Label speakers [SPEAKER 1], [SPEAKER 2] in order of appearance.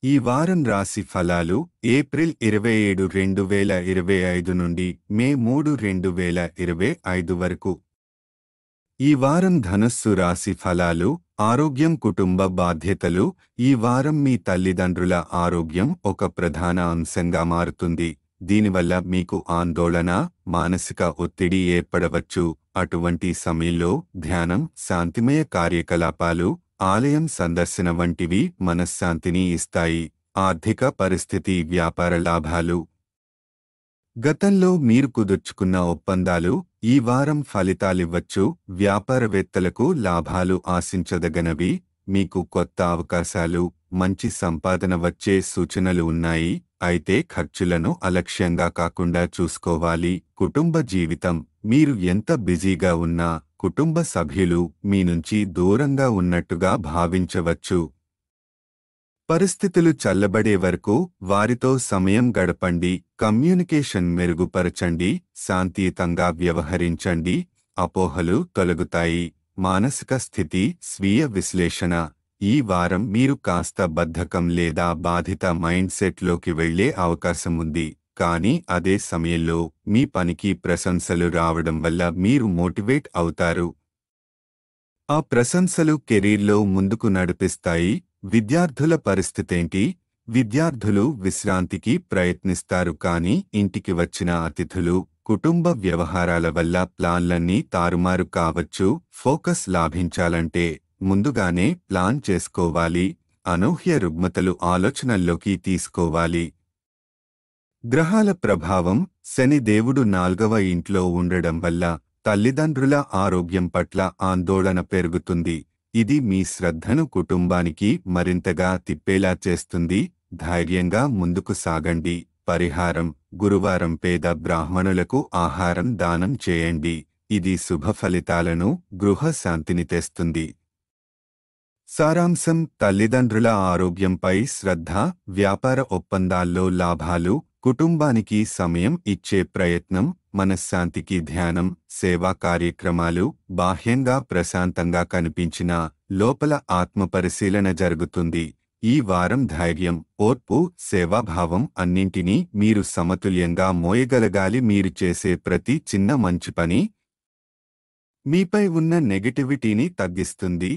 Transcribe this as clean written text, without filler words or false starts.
[SPEAKER 1] ఈ వారం రాశి ఫలాలు ఏప్రిల్ 27, 2025 నుండి మే 3, 2025 వరకు. ఈ వారం ధనస్సు రాశి ఫలాలు ఆరోగ్యం కుటుంబ బాధ్యతలు. ఈ వారం మీ తల్లిదండ్రుల ఆరోగ్యం ఒక ప్రధాన అంశంగా మారుతుంది. దీనివల్ల మీకు ఆందోళన, మానసిక ఒత్తిడి ఏర్పడవచ్చు. అటువంటి సమయంలో ధ్యానం, శాంతిమయ కార్యకలాపాలు, ఆలయం సందర్శన వంటివి మనశ్శాంతిని ఇస్తాయి. ఆర్థిక పరిస్థితి వ్యాపార లాభాలు. గతంలో మీరు కుదుర్చుకున్న ఒప్పందాలు ఈ వారం ఫలితాలివ్వచ్చు. వ్యాపారవేత్తలకు లాభాలు ఆశించదగనవి. మీకు కొత్త అవకాశాలు, మంచి సంపాదన వచ్చే సూచనలు ఉన్నాయి. అయితే ఖర్చులను అలక్ష్యంగా కాకుండా చూసుకోవాలి. కుటుంబ జీవితం. మీరు ఎంత బిజీగా ఉన్నా కుటుంబ సభ్యులు మీ నుంచి దూరంగా ఉన్నట్టుగా భావించవచ్చు. పరిస్థితులు చల్లబడే వరకు వారితో సమయం గడపండి. కమ్యూనికేషన్ మెరుగుపరచండి. శాంతియుతంగా వ్యవహరించండి. అపోహలు తొలగుతాయి. మానసిక స్థితి స్వీయ విశ్లేషణ. ఈ వారం మీరు కాస్త బద్ధకం లేదా బాధిత మైండ్ సెట్లోకి వెళ్లే అవకాశం ఉంది. కానీ అదే సమయంలో మీ పనికి ప్రశంసలు రావడం వల్ల మీరు మోటివేట్ అవుతారు. ఆ ప్రశంసలు కెరీర్లో ముందుకు నడిపిస్తాయి. విద్యార్థుల పరిస్థితేంటి? విద్యార్థులు విశ్రాంతికి ప్రయత్నిస్తారు. కానీ ఇంటికి వచ్చిన అతిథులు, కుటుంబ వ్యవహారాల వల్ల ప్లాన్లన్నీ తారుమారు కావచ్చు. ఫోకస్ లాభించాలంటే ముందుగానే ప్లాన్ చేసుకోవాలి. అనూహ్య రుగ్మతలు ఆలోచనల్లోకి తీసుకోవాలి. గ్రహాల ప్రభావం. శని దేవుడు 4వ ఇంట్లో ఉండడం వల్ల తల్లిదండ్రుల ఆరోగ్యం పట్ల ఆందోళన పెరుగుతుంది. ఇది మీ శ్రద్ధను కుటుంబానికి మరింతగా తిప్పేలా చేస్తుంది. ధైర్యంగా ముందుకు సాగండి. పరిహారం. గురువారం పేద బ్రాహ్మణులకు ఆహారం దానం చేయండి. ఇది శుభ ఫలితాలను, గృహ శాంతిని తెస్తుంది. సారాంశం. తల్లిదండ్రుల ఆరోగ్యంపై శ్రద్ధ, వ్యాపార ఒప్పందాల్లో లాభాలు, కుటుంబానికి సమయం ఇచ్చే ప్రయత్నం, మనశ్శాంతికి ధ్యానం, సేవా కార్యక్రమాలు. బాహ్యంగా ప్రశాంతంగా కనిపించినా లోపల ఆత్మపరిశీలన జరుగుతుంది. ఈ వారం ధైర్యం, ఓర్పు, సేవాభావం అన్నింటినీ మీరు సమతుల్యంగా మోయగలగాలి. మీరు చేసే ప్రతి చిన్న మంచి పని మీపై ఉన్న నెగటివిటీని తగ్గిస్తుంది.